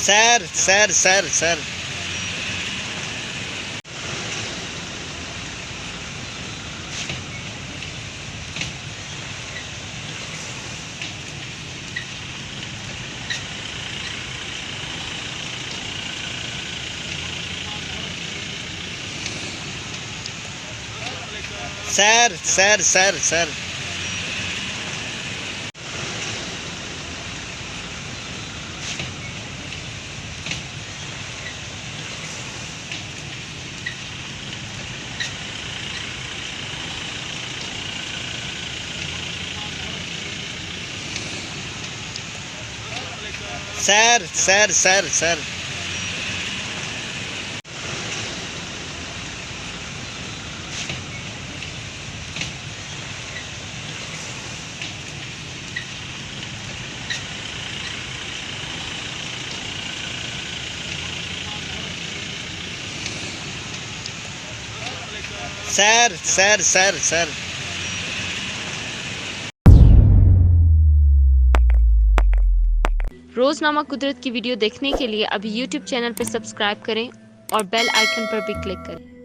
Sir sir sir sir sir sir sir sir sir sir sir sir sir sir sir sir Roznama Qudrat की video देखने के लिए अभी YouTube channel पर subscribe करें और बेल आइकन पर भी क्लिक करें।